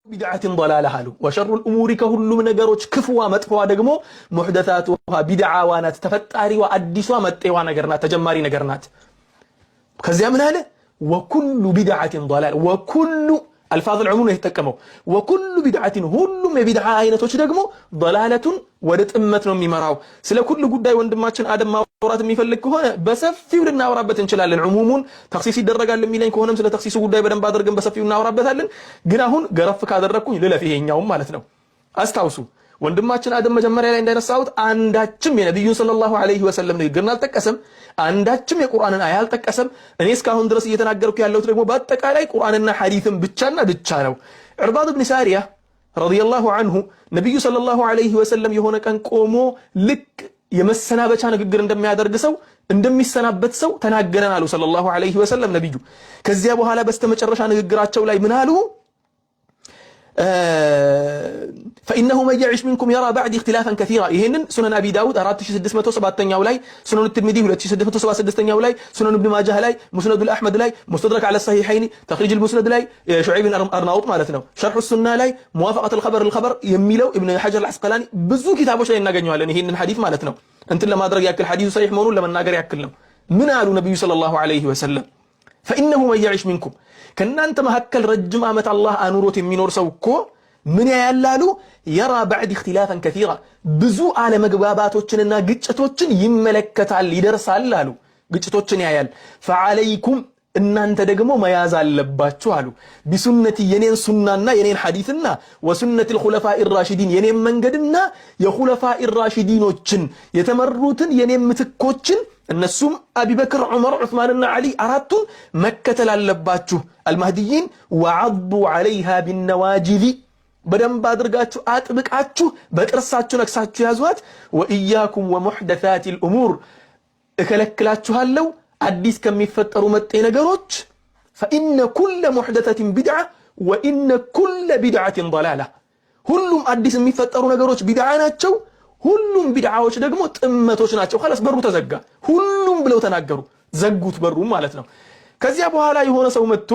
ቢድዓትን ضላላህ አሉ ወሸሩል ኡሙሪ ከሁሉም ነገሮች ክፉዋ መጥፎዋ ደግሞ ሙህደታቱሃ ቢድዓዋ ናት ተፈጣሪዋ አዲሷ መጤዋ ነገር ናት ተጀማሪ ነገር ናት ከዚያ ምን አለ ወኩሉ ቢድዓትን ضላላ ወኩሉ አልፋዝ العموم ነው የተጠቀመው ወኩሉ ቢድዓትን ሁሉም የቢድዓ አይነቶች ደግሞ ضላለቱን ወደ ጥመት ነው የሚመራው ስለ ኩሉ ጉዳይ ወንድማችን አደም ማውራት የሚፈልግ ከሆነ በሰፊው ልናወራበት እንችላለን ዑሙሙን ተክሲስ ይደረጋል የሚለኝ ከሆነም ስለ ተክሲሱ ጉዳይ በደንብ አድርገን በሰፊው እናወራበታለን ግን አሁን ገረፍ ካደረኩኝ ልለፍ ይሄኛው ማለት ነው አስታውሱ ወንድማችን አደም መጀመሪያ ላይ እንደነሳሁት አንዳችም የነብዩ ሰለላሁ ዐለይሂ ወሰለም ንግግርን አልጠቀሰም አንዳችም የቁርአንን አያ አልጠቀሰም እኔ እስካሁን ድረስ እየተናገርኩ ያለሁት ደግሞ በአጠቃላይ ቁርአንና ሐዲስን ብቻና ብቻ ነው ዑርባድ ኢብኑ ሳሪያ ረዲየላሁ ዐንሁ ነብዩ ሰለላሁ ዐለይሂ ወሰለም የሆነ ቀን ቆሞ ልክ የመሰናበቻ ንግግር እንደሚያደርግ ሰው እንደሚሰናበት ሰው ተናገረን አሉ ሰለላሁ ዐለይሂ ወሰለም ነብዩ ከዚያ በኋላ በስተመጨረሻ ንግግራቸው ላይ ምን አሉ فإنه من يعش منكم يرى بعد اختلافا كثيرا ይሄንን ሱነን አቢ ዳውድ 4607ኛው ላይ ሱነን الترمذي 2666ኛው ላይ ሱነን ኢብኑ ማጃህ ላይ ሙስነድ አልአህመድ ላይ ሙስተድረክ على الصحيحين ተኽሪጅ المسند ላይ ሹዐይብ አርናውጥ ማለት ነው ሸርህ الሱና ላይ ሙዋፈቀት الخبر የሚለው ኢብኑ ሐጀር አልዐስቀላኒ ብዙ ኪታቦች ላይ እናገኘዋለን ይሄንን ሐዲስ ማለት ነው እንትን ለማድረግ ያክል ሐዲሱ ሰሂህ መሆኑን ለመናገር ያክል ነው ምን አሉ ነብዩ ሰለላሁ ዐለይሂ ወሰለም فإنه من يعش منكم ከናንተ መሐከል ረጅም ዓመት አላህ አኑሮት የሚኖር ሰው እኮ ምን ያያላሉ يرى بعد اختلافا كثيرا ብዙ አለመግባባቶችንና ግጭቶችን ይመለከታል ይደርሳል አሉ ግጭቶችን ያያል فعليكم እናንተ ደግሞ መያዝ አለባችሁ አሉ ቢሱነቲ የኔን ሱናና የኔን ሐዲስና ወሱነቲ الخلفاء الراشدين የኔን መንገድና የኹለፋኢ الراشديኖችን የተመሩትን የኔን ምትኮችን እነሱም አቡበክር ዑመር ዑስማንና አሊ አራቱን መከተል አለባችሁ አልማህዲይን وعضوا عليها بالنواجذ በደንብ አድርጋችሁ አጥብቃችሁ በጥርሳችሁ ነክሳችሁ ያዟት ወኢያኩም ወሙህደሳት الامور እከለክላችኋለሁ አዲስ ከሚፈጠሩ መጤ ነገሮች فإن كل محدثة بدعة وإن كل بدعة ضلالة ሁሉም አዲስ የሚፈጠሩ ነገሮች ቢድዓ ናቸው ሁሉም ቢድዓዎች ደግሞ ጥመቶች ናቸው خلاص በሩ ተዘጋ ሁሉም ብለው ተናገሩ ዘጉት በሩ ማለት ነው ከዚያ በኋላ የሆነ ሰው መጥቶ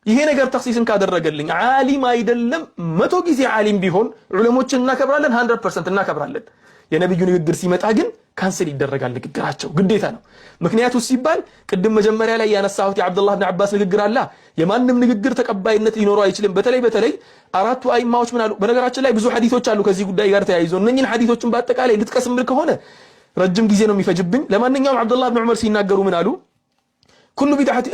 ይሄ ነገር ተክሲስን ካደረገልኝ ዓሊም አይደለም 100 ጊዜ ዓሊም ቢሆን ዑለሞችን እናከብራለን 100% እናከብራለን የነብዩ ንግግር ሲመጣ ግን ካንሰል ይደረጋል ንግግራቸው ግዴታ ነው ምክንያቱ ሲባል ቅድም መጀመሪያ ላይ ያነሳሁት የአብዱላህ ኢብኑ አባስ ንግግር አለ የማንም ንግግር ተቀባይነት ሊኖረው አይችልም በተለይ አራቱ አይማዎች ምን አሉ በነገራችን ላይ ብዙ ሐዲሶች አሉ ከዚህ ጉዳይ ጋር ተያይዞ እነኚህን ሐዲሶችን በአጠቃላይ ልትቀስምል ከሆነ ረጅም ጊዜ ነው የሚፈጅብኝ ለማንኛውም አብዱላህ ኢብኑ ዑመር ሲናገሩ ምን አሉ ኩሉ ቢድዓት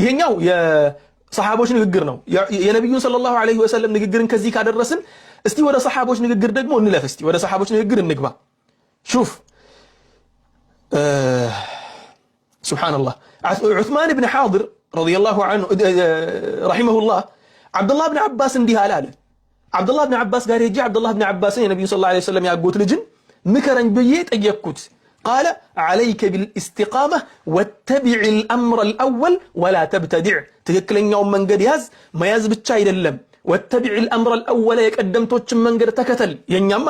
ይሄኛው የሰሃቦች ንግግር ነው የነብዩ ሰለላሁ ዐለይሂ ወሰለም ንግግርን ከዚህ ካደረስን እስቲ ወደ ሰሃቦች ንግግር ደግሞ እንለፍ እስቲ ወደ ሰሃቦች ንግግር እንግባ شوف سبحان الله عثمان بن حاضر رضي الله عنه رحمه الله عبد الله بن عباس እንዲህ አለ عبد الله بن عباس ጋር ሄጄ عبد الله بن عباس የነብዩ ሰለላሁ ዐለይሂ ወሰለም ያጎት ልጅን ምከረኝ ብዬ ጠየቅኩት قال عليك بالاستقامة واتبع الأمر الأول ولا تبتدع ትክክለኛው መንገድ ያዝ መያዝ ብቻ አይደለም واتبع الأمر الأول يقدمتوچን መንገድ ተከተል የኛም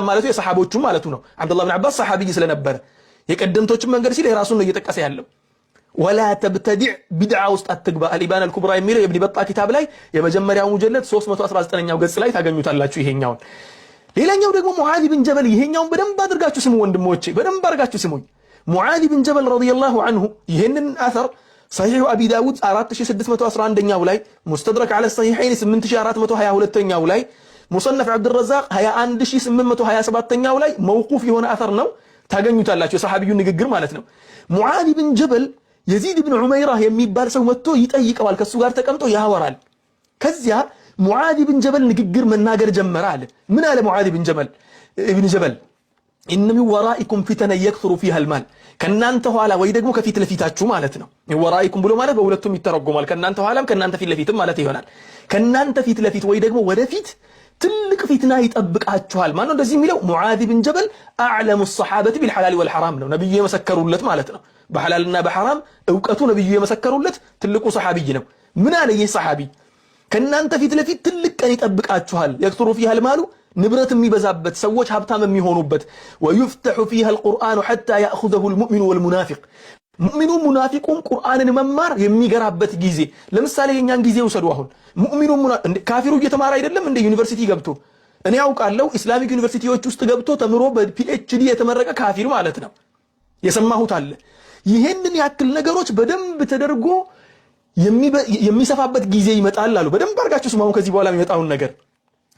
ማለቱ የሰሃቦቹም ማለቱ ነው عبد الله بن عباس ሰሃቢይ ስለነበረ የቀደምቶችን መንገድ ሲል የራሱን ነው እየተቀሰ ያለው ولا تبتدع بدعه ውስጥ አትግባ الإبانة الكبرى የሚለው የኢብኑ በጣ ኪታብ ላይ የመጀመሪያው ሙጀለድ 319ኛው ገጽ ላይ ታገኙታላችሁ ይሄኛውን ሌላኛው ደግሞ ሙዓዝ ብን ጀበል ይሄኛውን በደንብ አድርጋችሁ ስሙ ወንድሞቼ በደንብ አድርጋችሁ ስሙኝ ሙዓዝ ብን ጀበል ረዲየላሁ ዐንሁ ይሄንን አثر صحيح أبي داود 4611ኛው ላይ مستدرك على الصحيحين 8422ኛው ላይ مصنف عبد الرزاق 21827ኛው ላይ موقوف የሆነ አثر ነው ታገኙታላችሁ የሰሃቢዩ ንግግር ማለት ነው ሙዓዝ ብን ጀበል የዚድ ብን ዑመይራ የሚባል ሰው መጥቶ ይጠይቀዋል ከሱ ጋር ተቀምጦ ያወራል ከዚያ ሙዓዝ ብን ጀበል ንግግር መናገር ጀመረ አለ ምን አለ ሙዓዝ ብን ጀበል إن من ورائكم فتنة يكثر فيها المال ከናንተ ኋላ ወይ ደግሞ ከፊት ለፊታችሁ ማለት ነው ወራኢኩም ብሎ ማለት በሁለቱም ይተረጎማል ከናንተ ኋላም ከናንተ ፊት ለፊትም ማለት ይሆናል ከናንተ ፊት ለፊት ወይ ደግሞ ወደፊት ትልቅ ፊትና ይጠብቃችኋል ማን ነው እንደዚህ የሚለው ሙዓዝ ብን ጀበል አዕለሙ الصحابة بالحلال والحرام ነው ነብዩ የመሰከሩለት ማለት ነው በሐላልና በሐራም ዕውቀቱ ነብዩ የመሰከሩለት ትልቁ ሰሃቢይ ነው ምን አለ ይህ ሰሃቢ ከናንተ ፊት ለፊት ትልቅ ቀን ይጠብቃችኋል يكثر فيها المال ንብረት የሚበዛበት ሰዎች ሀብታም የሚሆኑበት ويفتح فيها القرآن حتى يأخذه المؤمن والمنافق ሙእሚኑ ሙናፊቁም ቁርአንን መማር የሚገራበት ጊዜ ለምሳሌ የኛን ጊዜ ውሰዱ። አሁን ሙእሚኑ ካፊሩ እየተማረ አይደለም እንደ ዩኒቨርሲቲ ገብቶ እኔ ያውቃለሁ ኢስላሚክ ዩኒቨርሲቲዎች ውስጥ ገብቶ ተምሮ በፒኤችዲ የተመረቀ ካፊር ማለት ነው የሰማሁት አለ። ይሄንን ያክል ነገሮች በደንብ ተደርጎ የሚሰፋበት ጊዜ ይመጣል አሉ። በደንብ አርጋችሁ ስማው ከዚህ በኋላ የሚመጣውን ነገር።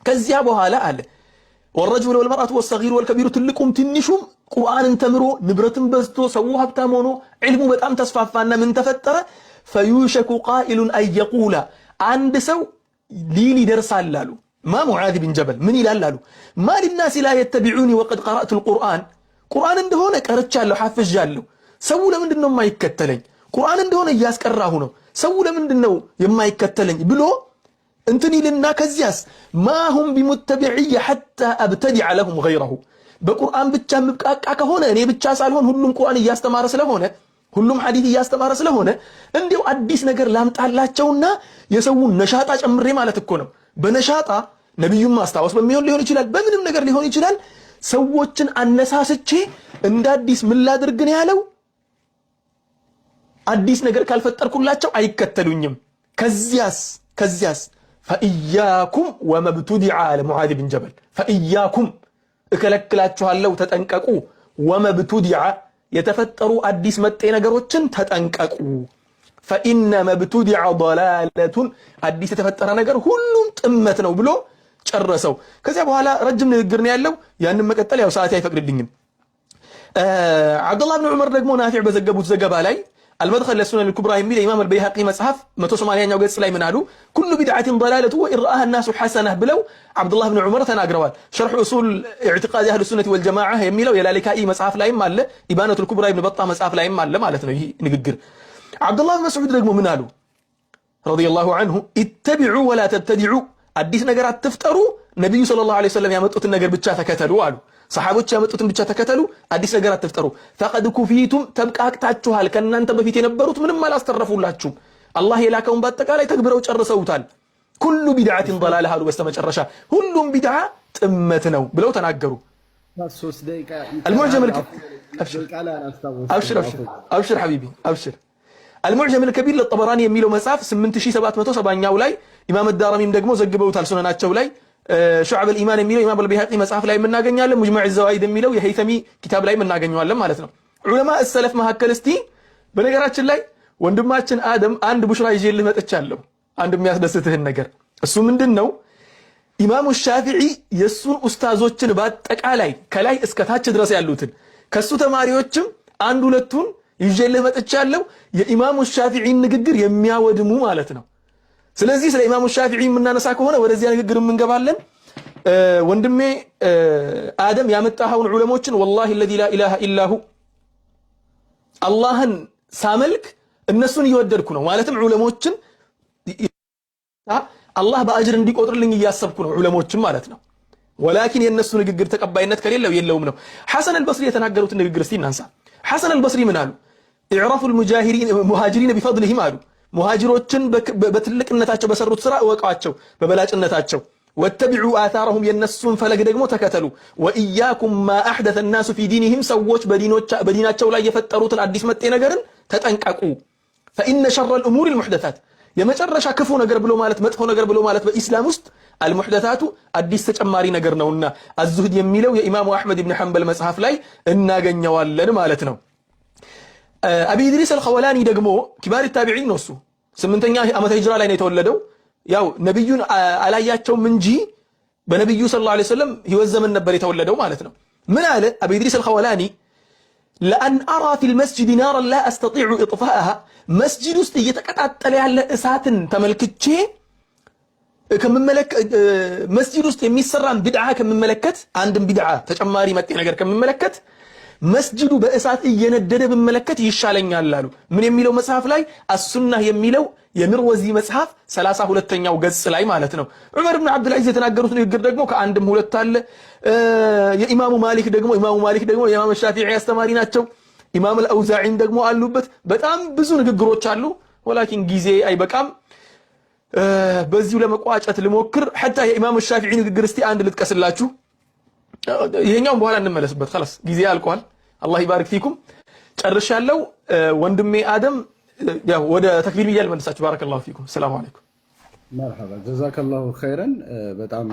ከዚያ በኋላ አለ والرجل والمرأة والصغير والكبير ትልቁም ትንሹም ቁርአንን ተምሮ ንብረትን በዝቶ ሰው ሀብታም ሆኖ ዒልሙ በጣም ተስፋፋና ምን ተፈጠረ فيوشك قائل أن يقول አንድ ሰው ሊል ይደርሳል አሉ ما معاذ بن جبل ምን ይላል አሉ ما للناس لا يتبعوني وقد قرأت القرآن ቁርአን እንደሆነ ቀርቻለሁ ሐፍዣለሁ ሰው ለምንድን ነው የማይከተለኝ ቁርአን እንደሆነ እያስቀራሁ ነው ሰው ለምንድን ነው የማይከተለኝ ብሎ እንትን ይልና ከዚያስ ማሁም ቢሙተቢዒ ሐታ አብተዲዐ ለሁም ገይረሁ በቁርአን ብቻ ምብቃቃ ከሆነ እኔ ብቻ ሳልሆን ሁሉም ቁርአን እያስተማረ ስለሆነ ሁሉም ሐዲስ እያስተማረ ስለሆነ እንዴው አዲስ ነገር ላምጣላቸውና የሰውን ነሻጣ ጨምሬ ማለት እኮ ነው። በነሻጣ ነብዩን ማስታወስ ሊሆን ይችላል፣ በምንም ነገር ሊሆን ይችላል። ሰዎችን አነሳስቼ እንደ አዲስ ምን ላድርግ ነው ያለው? አዲስ ነገር ካልፈጠርኩላቸው አይከተሉኝም። ከዚያስ ፈኢያኩም ወመብቱዲዐ አለ ሙዓዝ ብን ጀበል ፈኢያኩም እከለክላችኋለሁ ተጠንቀቁ፣ ወመብቱዲዐ የተፈጠሩ አዲስ መጤ ነገሮችን ተጠንቀቁ። ፈኢነ መብቱዲዐ ضላለቱን አዲስ የተፈጠረ ነገር ሁሉም ጥመት ነው ብሎ ጨረሰው። ከዚያ በኋላ ረጅም ንግግር ነው ያለው። ያንን መቀጠል ያው ሰዓት አይፈቅድልኝም። አብዱላህ ብን ዑመር ደግሞ ናፊዕ በዘገቡት ዘገባ ላይ المدخل للسنن الكبرى يميل إمام البيهقي مصحف 180 قص ላይ ምን አሉ كل بدعة ضلالة وإن رآها الناس حسنة ብለው عبد الله بن عمر ተናግረዋል። شرح أصول اعتقاد أهل السنة والجماعة የሚለው የላሊካኢ መጽሐፍ ላይም አለ፣ ኢባነቱል ኩብራ ኢብኑ በጣ መጽሐፍ ላይም አለ ማለት ነው ይሄ ንግግር። አብዱላህ ብን መስዑድ ደግሞ ምን አሉ ረዲየላሁ ዐንሁ اتبعوا ولا تبتدعوا አዲስ ነገር አትፍጠሩ፣ ነብዩ ሰለላሁ ዐለይሂ ወሰለም ያመጡትን ነገር ብቻ ተከተሉ አሉ። ሰሃቦች ያመጡትን ብቻ ተከተሉ፣ አዲስ ነገር አትፍጠሩ። ፈቀድ ኩፊቱም ተብቃቅታችኋል፣ ከናንተ በፊት የነበሩት ምንም አላስተረፉላችሁም። አላህ የላከውን በአጠቃላይ ተግብረው ጨርሰውታል። ኩሉ ቢድዓቲን ضላላ አሉ። በስተመጨረሻ ሁሉም ቢድዓ ጥመት ነው ብለው ተናገሩ። المعجم አብሽር ሐቢቢ አብሽር። المعجم الكبير للطبراني የሚለው መጽሐፍ 8770ኛው ላይ ኢማም አዳረሚም ደግሞ ዘግበውታል ሱነናቸው ላይ። ሹዓብ አልኢማን የሚለው ኢማም አልበይሃቂ መጽሐፍ ላይ እናገኛለን። ሙጅመዕ ዘዋኢድ የሚለው የሀይተሚ ኪታብ ላይ እናገኘዋለን ማለት ነው። ዑለማ ሰለፍ መካከል እስቲ በነገራችን ላይ ወንድማችን አደም አንድ ቡሽራ ይዤልህ መጥቻለሁ። አንድ የሚያስደስትህን ነገር እሱ ምንድነው? ኢማሙ ሻፊዒ የሱን ኡስታዞችን በአጠቃላይ ከላይ እስከ ታች ድረስ ያሉትን ከሱ ተማሪዎችም አንድ ሁለቱን ይዤልህ መጥቻለሁ። የኢማሙ ሻፊዒን ንግግር የሚያወድሙ ማለት ነው። ስለዚህ ስለ ኢማሙ ሻፊዒ የምናነሳ ከሆነ ወደዚያ ንግግር እንገባለን። ወንድሜ አደም ያመጣኸውን ዑለሞችን ወላሂ الذي لا اله الا هو አላህን ሳመልክ እነሱን እየወደድኩ ነው። ማለትም ዑለሞችን አላህ በአጅር እንዲቆጥርልኝ እያሰብኩ ነው ዑለሞችን ማለት ነው። ወላኪን የነሱ ንግግር ተቀባይነት ከሌለው የለውም ነው። ሐሰን አልበስሪ የተናገሩት ንግግር እስቲ እናንሳ። ሐሰን አልበስሪ ምን አሉ? اعرفوا المهاجرين بفضلهم አሉ። ሙሃጅሮችን በትልቅነታቸው በሰሩት ስራ እወቋቸው በበላጭነታቸው። ወተቢዑ አታረሁም የነሱን ፈለግ ደግሞ ተከተሉ። ወኢያኩም ማ አሕደተ الناس في دينهم ሰዎች በዲናቸው ላይ የፈጠሩትን አዲስ መጤ ነገርን ተጠንቀቁ። فإن شر الأمور المحدثات የመጨረሻ ክፉ ነገር ብሎ ማለት መጥፎ ነገር ብሎ ማለት በኢስላም ውስጥ አልሙሕደታቱ አዲስ ተጨማሪ ነገር ነውና አዝሁድ የሚለው የኢማሙ አሕመድ ኢብኑ ሐንበል መጽሐፍ ላይ እናገኘዋለን ማለት ነው። አቢ ኢድሪስ አልኸወላኒ ደግሞ ኪባር ታቢዒን ነው። እሱ 8ኛ ዓመተ ሂጅራ ላይ ነው የተወለደው። ያው ነብዩን አላያቸውም እንጂ በነብዩ ሰለላሁ ዐለይሂ ወሰለም ህይወት ዘመን ነበር የተወለደው ማለት ነው። ምን አለ አቢ ኢድሪስ አልኸወላኒ? ለአን አራ ፊል መስጂድ ናራን ላ አስተጢዑ ኢጥፋአሃ መስጂድ ውስጥ እየተቀጣጠለ ያለ እሳትን ተመልክቼ መስጂድ ውስጥ የሚሰራን ቢድዓ ከምመለከት አንድም ቢድዓ ተጨማሪ መጤ ነገር ከምመለከት መስጂዱ በእሳት እየነደደ ብመለከት ይሻለኛል አሉ። ምን የሚለው መጽሐፍ ላይ? አሱናህ የሚለው የሚርወዚ መጽሐፍ 32ኛው ገጽ ላይ ማለት ነው። ዑመር ኢብኑ አብዱል ዐዚዝ የተናገሩት ንግግር ደግሞ ከአንድም ሁለት አለ። የኢማሙ ማሊክ ደግሞ የኢማሙ ሻፊዒ አስተማሪ ናቸው። ኢማም አልአውዛዒን ደግሞ አሉበት። በጣም ብዙ ንግግሮች አሉ። ወላኪን ጊዜ አይበቃም። በዚሁ ለመቋጨት ልሞክር። ሐታ የኢማሙ ሻፊዒ ንግግር እስቲ አንድ ልጥቀስላችሁ። ይሄኛውን በኋላ እንመለስበት። خلاص ጊዜ አልቋል። አላህ ይባርክ ፊኩም። ጨርሻለሁ። ወንድሜ አደም ያው ወደ ተክሊል ብያል መልሳችሁ። ባረከላሁ ፊኩም። ሰላም አለይኩም። መርሐባ ጀዛከላሁ ኸይረን። በጣም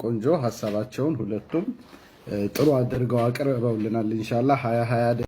ቆንጆ ሀሳባቸውን ሁለቱም ጥሩ አድርገው አቅርበውልናል። ኢንሻአላህ 2020